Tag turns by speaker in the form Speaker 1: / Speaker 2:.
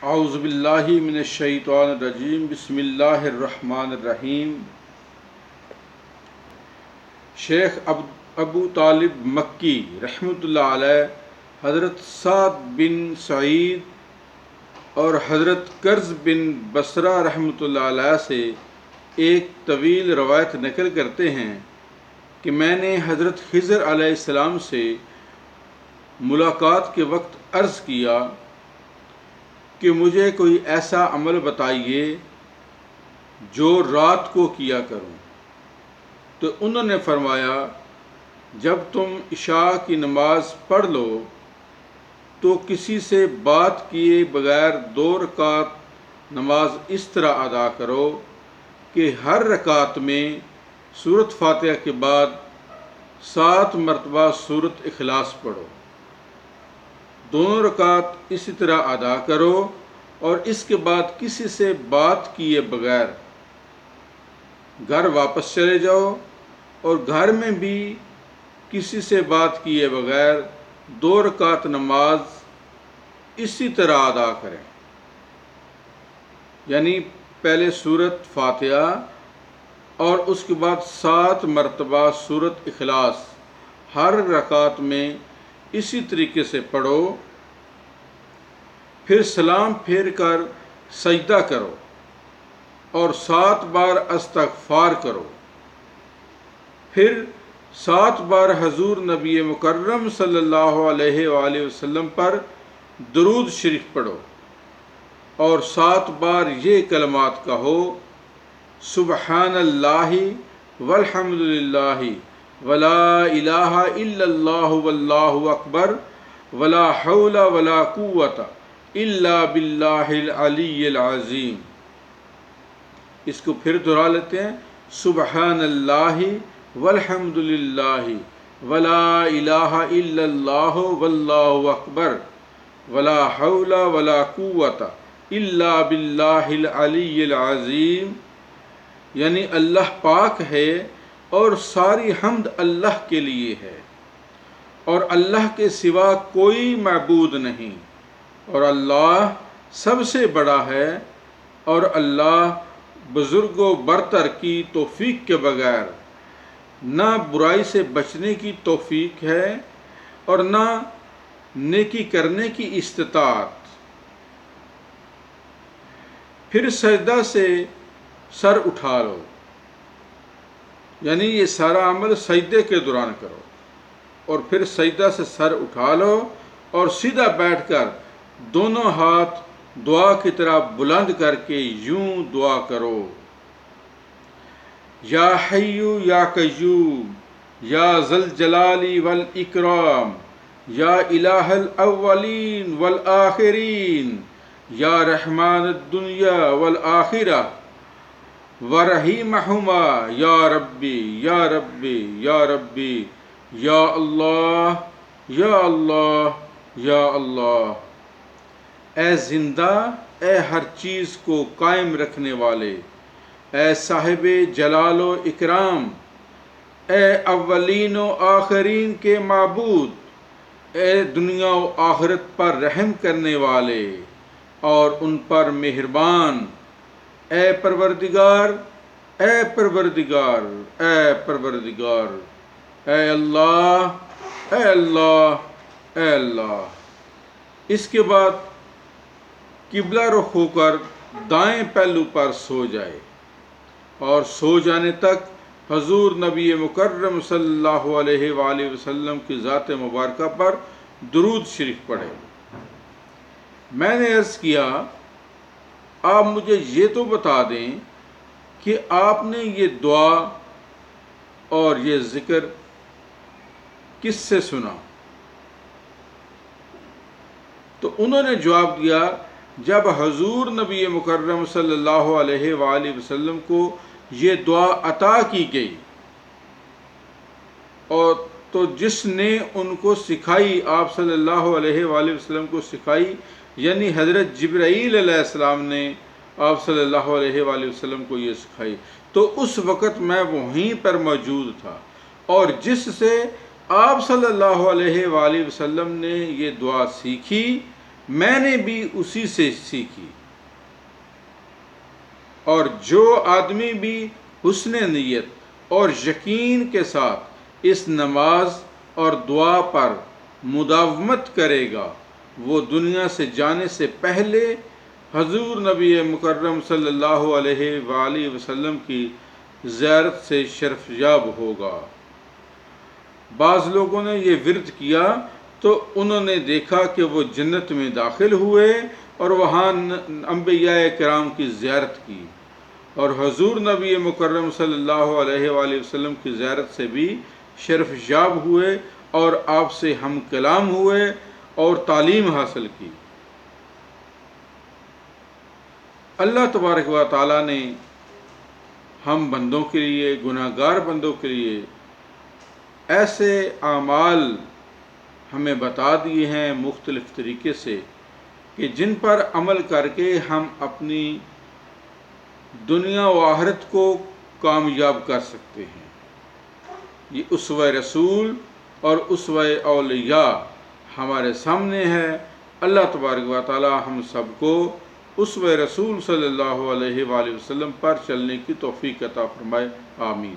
Speaker 1: اعوذ باللہ من الشیطان الرجیم بسم اللہ الرحمن الرحیم۔ شیخ ابو طالب مکی رحمۃ اللہ علیہ حضرت سعد بن سعید اور حضرت کرز بن بصرہ رحمۃ اللہ علیہ سے ایک طویل روایت نقل کرتے ہیں کہ میں نے حضرت خضر علیہ السلام سے ملاقات کے وقت عرض کیا کہ مجھے کوئی ایسا عمل بتائیے جو رات کو کیا کروں، تو انہوں نے فرمایا جب تم عشاء کی نماز پڑھ لو تو کسی سے بات کیے بغیر 2 رکعت نماز اس طرح ادا کرو کہ ہر رکعت میں سورۃ فاتحہ کے بعد 7 مرتبہ سورۃ اخلاص پڑھو۔ 2 رکعت اسی طرح ادا کرو اور اس کے بعد کسی سے بات کیے بغیر گھر واپس چلے جاؤ اور گھر میں بھی کسی سے بات کیے بغیر 2 رکعت نماز اسی طرح ادا کریں، یعنی پہلے سورۃ فاتحہ اور اس کے بعد 7 مرتبہ سورۃ اخلاص ہر رکعت میں اسی طریقے سے پڑھو، پھر سلام پھیر کر سجدہ کرو اور 7 بار استغفار کرو، پھر 7 بار حضور نبی مکرم صلی اللہ علیہ وآلہ وسلم پر درود شریف پڑھو اور 7 بار یہ کلمات کہو: سبحان اللہ والحمد للہ ولا الہ الا اللہ واللہ اکبر ولا حول ولا قوت الا باللہ العلی العظیم۔ اس کو پھر دہرا لیتے ہیں: سبحان اللہ والحمد للہ ولا الہ الا اللہ واللہ اکبر ولا حول ولا قوت الا باللہ العلی العظیم، یعنی اللہ پاک ہے اور ساری حمد اللہ کے لیے ہے اور اللہ کے سوا کوئی معبود نہیں، اور اللہ سب سے بڑا ہے، اور اللہ بزرگ و برتر کی توفیق کے بغیر نہ برائی سے بچنے کی توفیق ہے اور نہ نیکی کرنے کی استطاعت۔ پھر سجدہ سے سر اٹھا لو، یعنی یہ سارا عمل سجدے کے دوران کرو، اور پھر سجدہ سے سر اٹھا لو اور سیدھا بیٹھ کر دونوں ہاتھ دعا کی طرح بلند کر کے یوں دعا کرو: یا حی یا قیوم یا ذی الجلال والاکرام یا الہ الاولین والآخرین یا رحمان الدنیا والآخرہ ورحیمہما یا ربی یا ربی یا ربی یا اللہ یا اللہ یا اللہ۔ اے زندہ، اے ہر چیز کو قائم رکھنے والے، اے صاحب جلال و اکرام، اے اولین و آخرین کے معبود، اے دنیا و آخرت پر رحم کرنے والے اور ان پر مہربان، اے پروردگار، اے پروردگار، اے پروردگار، اے اللہ، اے اللہ، اے اللہ۔ اس کے بعد قبلہ رخ ہو کر دائیں پہلو پر سو جائے اور سو جانے تک حضور نبی مکرم صلی اللہ علیہ وآلہ وسلم کی ذات مبارکہ پر درود شریف پڑھے۔ میں نے عرض کیا آپ مجھے یہ تو بتا دیں کہ آپ نے یہ دعا اور یہ ذکر کس سے سنا؟ تو انہوں نے جواب دیا جب حضور نبی مکرم صلی اللہ علیہ وآلہ وسلم کو یہ دعا عطا کی گئی اور تو جس نے ان کو سکھائی، آپ صلی اللہ علیہ وآلہ وسلم کو سکھائی، یعنی حضرت جبرائیل علیہ السلام نے آپ صلی اللہ علیہ وآلہ وسلم کو یہ سکھائی، تو اس وقت میں وہیں پر موجود تھا، اور جس سے آپ صلی اللہ علیہ وآلہ وسلم نے یہ دعا سیکھی میں نے بھی اسی سے سیکھی، اور جو آدمی بھی حسن نیت اور یقین کے ساتھ اس نماز اور دعا پر مداومت کرے گا وہ دنیا سے جانے سے پہلے حضور نبی مکرم صلی اللہ علیہ وآلہ وسلم کی زیارت سے شرف یاب ہوگا۔ بعض لوگوں نے یہ ورد کیا تو انہوں نے دیکھا کہ وہ جنت میں داخل ہوئے اور وہاں انبیاء کرام کی زیارت کی، اور حضور نبی مکرم صلی اللہ علیہ وآلہ وسلم کی زیارت سے بھی شرف یاب ہوئے اور آپ سے ہم کلام ہوئے اور تعلیم حاصل کی۔ اللہ تبارک و تعالیٰ نے ہم بندوں کے لیے، گناہ گار بندوں کے لیے ایسے اعمال ہمیں بتا دیے ہیں مختلف طریقے سے کہ جن پر عمل کر کے ہم اپنی دنیا و آخرت کو کامیاب کر سکتے ہیں۔ یہ اسوہ رسول اور اسوہ اولیاء ہمارے سامنے ہے۔ اللہ تبارک و تعالی ہم سب کو اسوہ رسول صلی اللہ علیہ وآلہ وسلم پر چلنے کی توفیق عطا فرمائے، آمین۔